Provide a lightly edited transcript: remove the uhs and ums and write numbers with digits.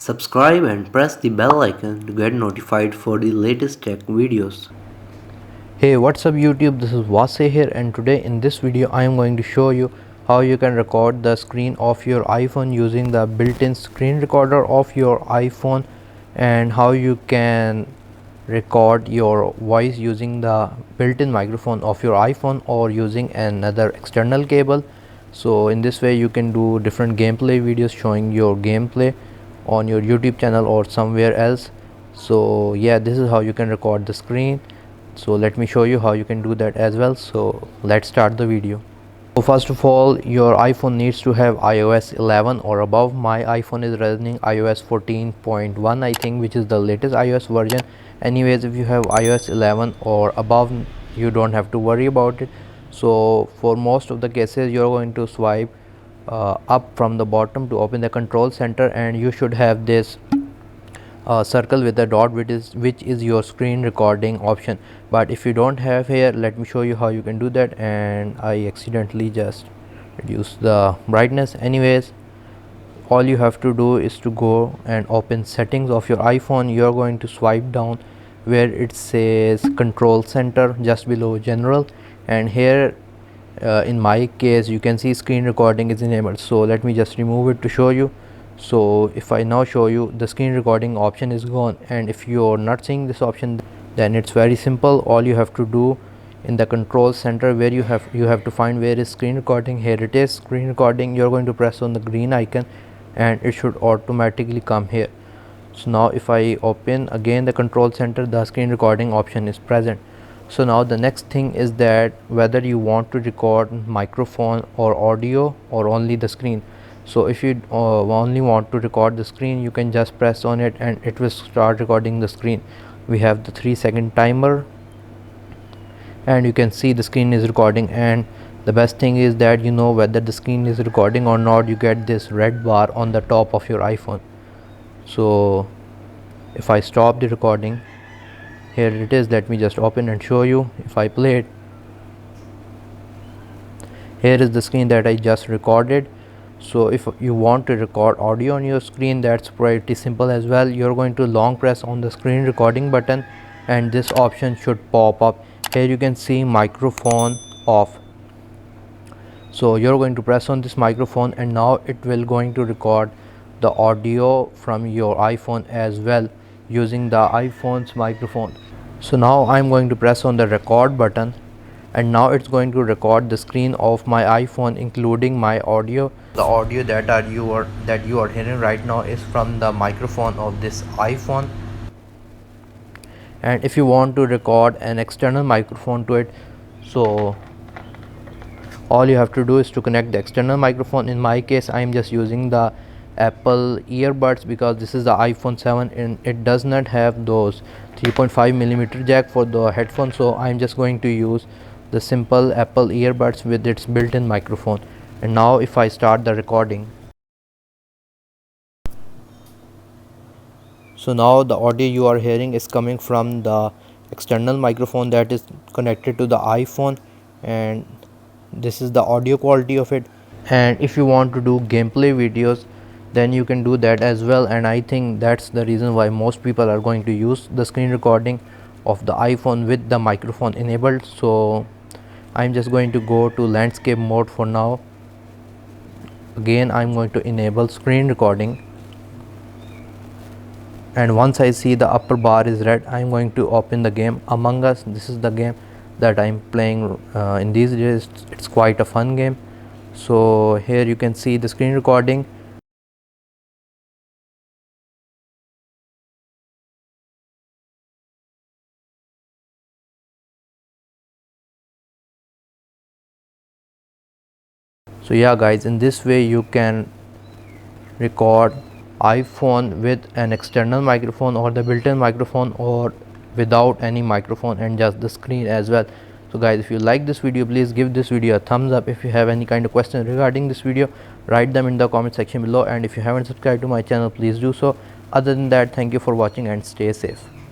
Subscribe and press the bell icon to get notified for the latest tech videos. Hey, what's up YouTube, this is Wasay here, and today in this video I am going to show you how you can record the screen of your iPhone using the built-in screen recorder of your iPhone, and how you can record your voice using the built-in microphone of your iPhone or using another external cable. So in this way you can do different gameplay videos showing your gameplay on your YouTube channel or somewhere else. So yeah, this is how you can record the screen. So let me show you how you can do that as well. So let's start the video. So first of all, your iPhone needs to have iOS 11 or above. My iPhone is running iOS 14.1 I think, which is the latest iOS version. Anyways, if you have iOS 11 or above, you don't have to worry about it. So for most of the cases you're going to swipe up from the bottom to open the control center, and you should have this circle with a dot, which is your screen recording option. But if you don't have here, let me show you how you can do that. And I accidentally just reduce the brightness. Anyways, all you have to do is to go and open settings of your iPhone. You're going to swipe down where it says control center just below general, and here in my case you can see screen recording is enabled. So let me just remove it to show you. So if I now show you, the screen recording option is gone, and if you're not seeing this option, then it's very simple. All you have to do, in the control center where you have to find where is screen recording. Here it is, screen recording. You're going to press on the green icon and it should automatically come here. So now if I open again the control center, the screen recording option is present. So now the next thing is that whether you want to record microphone or audio or only the screen. So if you only want to record the screen, you can just press on it and it will start recording the screen. We have the 3-second timer, and you can see the screen is recording. And the best thing is that you know whether the screen is recording or not. You get this red bar on the top of your iPhone. So if I stop the recording, here it is. Let me just open and show you. If I play it, here is the screen that I just recorded. So if you want to record audio on your screen, that's pretty simple as well. You're going to long press on the screen recording button and this option should pop up. Here you can see microphone off. So you're going to press on this microphone and now it will going to record the audio from your iPhone as well using the iPhone's microphone. So now I'm going to press on the record button, and now it's going to record the screen of my iPhone including my audio. The audio that you are hearing right now is from the microphone of this iPhone. And if you want to record an external microphone to it, so all you have to do is to connect the external microphone. In my case, I am just using the Apple earbuds because this is the iPhone 7 and it does not have those 3.5mm jack for the headphone. So I'm just going to use the simple Apple earbuds with its built-in microphone. And now if I start the recording, so now the audio you are hearing is coming from the external microphone that is connected to the iPhone, and this is the audio quality of it. And if you want to do gameplay videos, then you can do that as well. And I think that's the reason why most people are going to use the screen recording of the iPhone with the microphone enabled. So I'm just going to go to landscape mode for now. Again, I'm going to enable screen recording, and once I see the upper bar is red, I'm going to open the game Among Us. This is the game that I'm playing in these days. It's quite a fun game. So here you can see the screen recording. So yeah guys, in this way you can record iPhone with an external microphone or the built-in microphone, or without any microphone and just the screen as well. So guys, if you like this video, please give this video a thumbs up. If you have any kind of question regarding this video, write them in the comment section below, and if you haven't subscribed to my channel, please do so. Other than that, thank you for watching and stay safe.